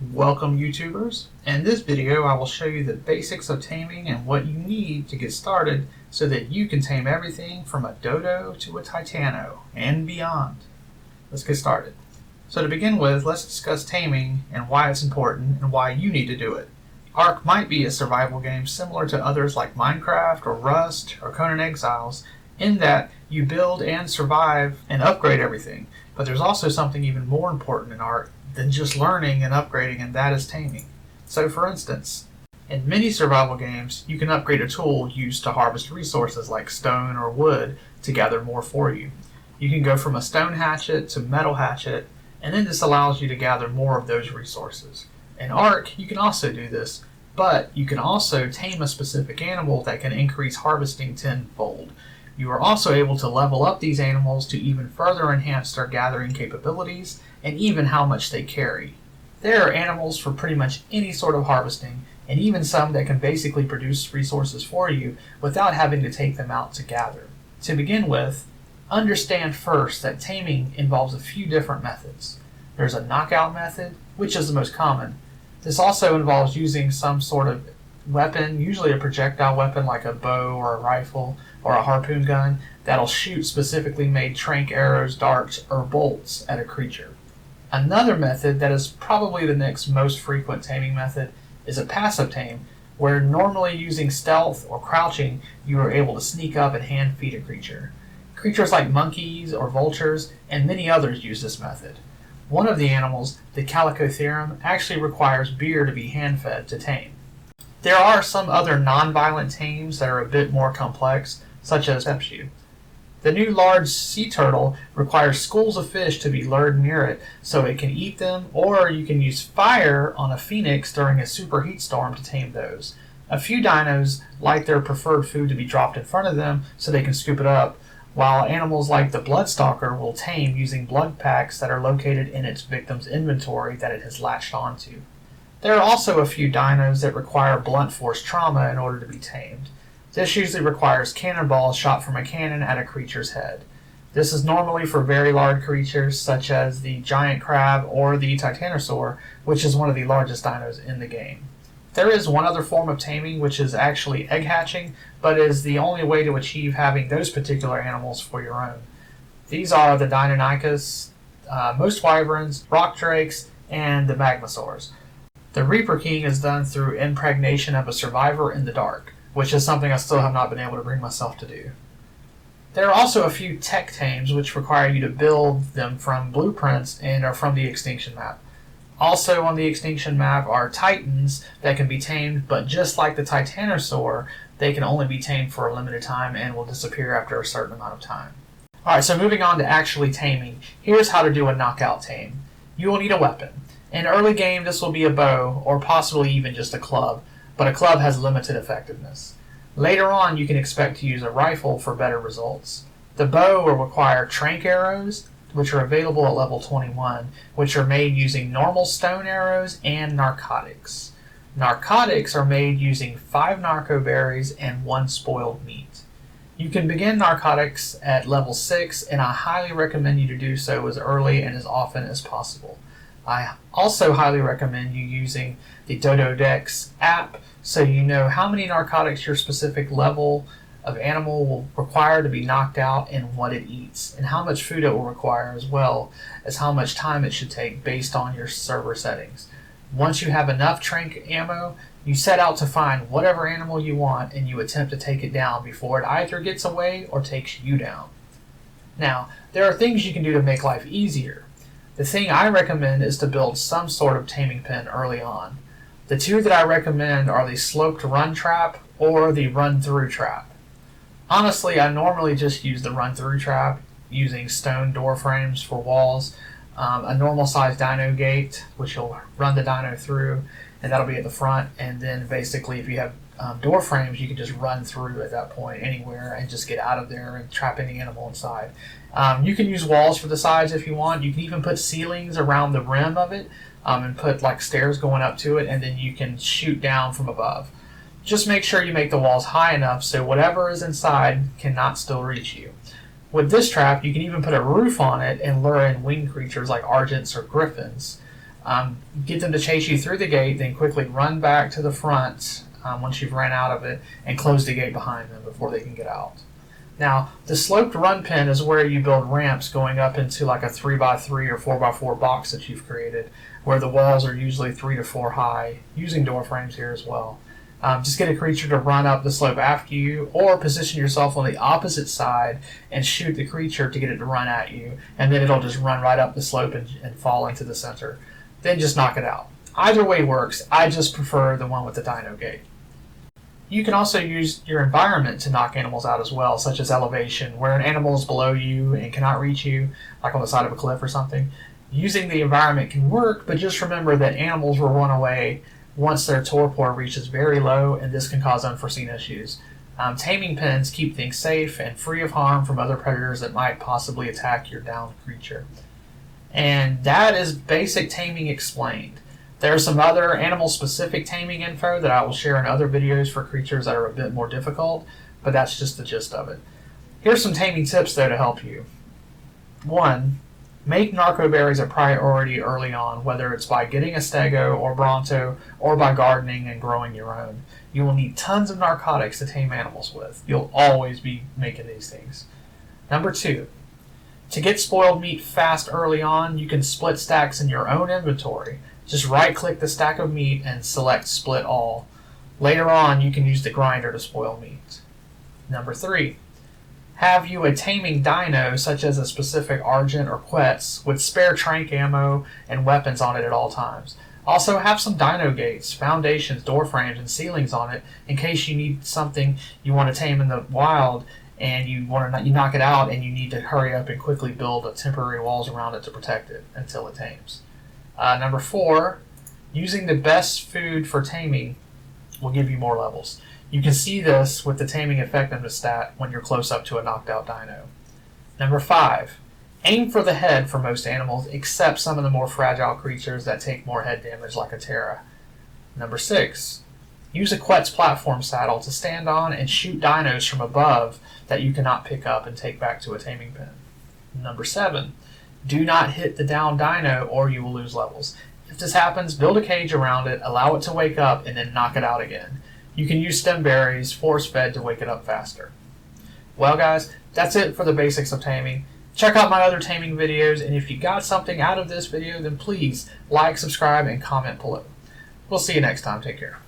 Welcome YouTubers. In this video I will show you the basics of taming and what you need to get started so that you can tame everything from a dodo to a titano and beyond. Let's get started. So to begin with, let's discuss taming and why it's important and why you need to do it. Ark might be a survival game similar to others like Minecraft or Rust or Conan Exiles in that you build and survive and upgrade everything, but there's also something even more important in Ark than just learning and upgrading, and that is taming. So for instance, in many survival games, you can upgrade a tool used to harvest resources like stone or wood to gather more for you. You can go from a stone hatchet to metal hatchet, and then this allows you to gather more of those resources. In Ark, you can also do this, but you can also tame a specific animal that can increase harvesting tenfold. You are also able to level up these animals to even further enhance their gathering capabilities and even how much they carry. There are animals for pretty much any sort of harvesting, and even some that can basically produce resources for you without having to take them out to gather. To begin with, understand first that taming involves a few different methods. There's a knockout method, which is the most common. This also involves using some sort of weapon, usually a projectile weapon like a bow or a rifle or a harpoon gun, that'll shoot specifically made Tranq arrows, darts, or bolts at a creature. Another method that is probably the next most frequent taming method is a passive tame, where normally using stealth or crouching, you are able to sneak up and hand feed a creature. Creatures like monkeys or vultures and many others use this method. One of the animals, the calicotherum, actually requires beer to be hand fed to tame. There are some other non-violent tames that are a bit more complex, such as Sepshu. The new large sea turtle requires schools of fish to be lured near it so it can eat them, or you can use fire on a phoenix during a superheat storm to tame those. A few dinos like their preferred food to be dropped in front of them so they can scoop it up, while animals like the bloodstalker will tame using blood packs that are located in its victim's inventory that it has latched onto. There are also a few dinos that require blunt force trauma in order to be tamed. This usually requires cannonballs shot from a cannon at a creature's head. This is normally for very large creatures such as the giant crab or the titanosaur, which is one of the largest dinos in the game. There is one other form of taming which is actually egg hatching, but is the only way to achieve having those particular animals for your own. These are the Deinonychus, most wyverns, rock drakes, and the magmasaurs. The Reaper King is done through impregnation of a survivor in the dark, which is something I still have not been able to bring myself to do. There are also a few tech tames which require you to build them from blueprints and are from the Extinction map. Also on the Extinction map are Titans that can be tamed, but just like the Titanosaur, they can only be tamed for a limited time and will disappear after a certain amount of time. Alright, so moving on to actually taming, here's how to do a knockout tame. You will need a weapon. In early game this will be a bow, or possibly even just a club, but a club has limited effectiveness. Later on you can expect to use a rifle for better results. The bow will require Tranq Arrows, which are available at level 21, which are made using normal stone arrows and Narcotics. Narcotics are made using 5 Narco berries and 1 spoiled meat. You can begin Narcotics at level 6, and I highly recommend you to do so as early and as often as possible. I also highly recommend you using the Dodo Dex app so you know how many narcotics your specific level of animal will require to be knocked out and what it eats, and how much food it will require, as well as how much time it should take based on your server settings. Once you have enough Tranq ammo, you set out to find whatever animal you want and you attempt to take it down before it either gets away or takes you down. Now, there are things you can do to make life easier. The thing I recommend is to build some sort of taming pen early on. The two that I recommend are the sloped run trap or the run through trap. Honestly, I normally just use the run through trap using stone door frames for walls, a normal size dino gate which will run the dino through, and that'll be at the front, and then basically if you have door frames you can just run through at that point anywhere and just get out of there and trap any animal inside. You can use walls for the sides if you want. You can even put ceilings around the rim of it and put like stairs going up to it, and then you can shoot down from above. Just make sure you make the walls high enough so whatever is inside cannot still reach you. With this trap, you can even put a roof on it and lure in winged creatures like argents or griffins. Get them to chase you through the gate, then quickly run back to the front once you've ran out of it, and close the gate behind them before they can get out. Now, the sloped run pen is where you build ramps going up into like a 3x3 or 4x4 box that you've created, where the walls are usually 3 to 4 high, using door frames here as well. Just get a creature to run up the slope after you, or position yourself on the opposite side and shoot the creature to get it to run at you, and then it'll just run right up the slope and fall into the center. Then just knock it out. Either way works. I just prefer the one with the Dino gate. You can also use your environment to knock animals out as well, such as elevation, where an animal is below you and cannot reach you, like on the side of a cliff or something. Using the environment can work, but just remember that animals will run away once their torpor reaches very low, and this can cause unforeseen issues. Taming pens keep things safe and free of harm from other predators that might possibly attack your downed creature. And that is basic taming explained. There's some other animal-specific taming info that I will share in other videos for creatures that are a bit more difficult, but that's just the gist of it. Here's some taming tips, though, to help you. 1. Make narco berries a priority early on, whether it's by getting a stego or bronto, or by gardening and growing your own. You will need tons of narcotics to tame animals with. You'll always be making these things. Number 2. To get spoiled meat fast early on, you can split stacks in your own inventory. Just right-click the stack of meat and select Split All. Later on, you can use the grinder to spoil meat. Number 3. Have you a taming dino, such as a specific Argent or Quetz, with spare Tranq ammo and weapons on it at all times. Also, have some dino gates, foundations, door frames, and ceilings on it in case you need something you want to tame in the wild and you knock it out and you need to hurry up and quickly build temporary walls around it to protect it until it tames. Number 4, using the best food for taming will give you more levels. You can see this with the taming effectiveness stat when you're close up to a knocked out dino. Number 5, aim for the head for most animals except some of the more fragile creatures that take more head damage like a Terra. Number 6, use a Quetz Platform Saddle to stand on and shoot dinos from above that you cannot pick up and take back to a taming pen. Number 7, do not hit the down dino or you will lose levels. If this happens, build a cage around it, allow it to wake up, and then knock it out again. You can use stem berries, force-fed, to wake it up faster. Well guys, that's it for the basics of taming. Check out my other taming videos, and if you got something out of this video, then please like, subscribe, and comment below. We'll see you next time. Take care.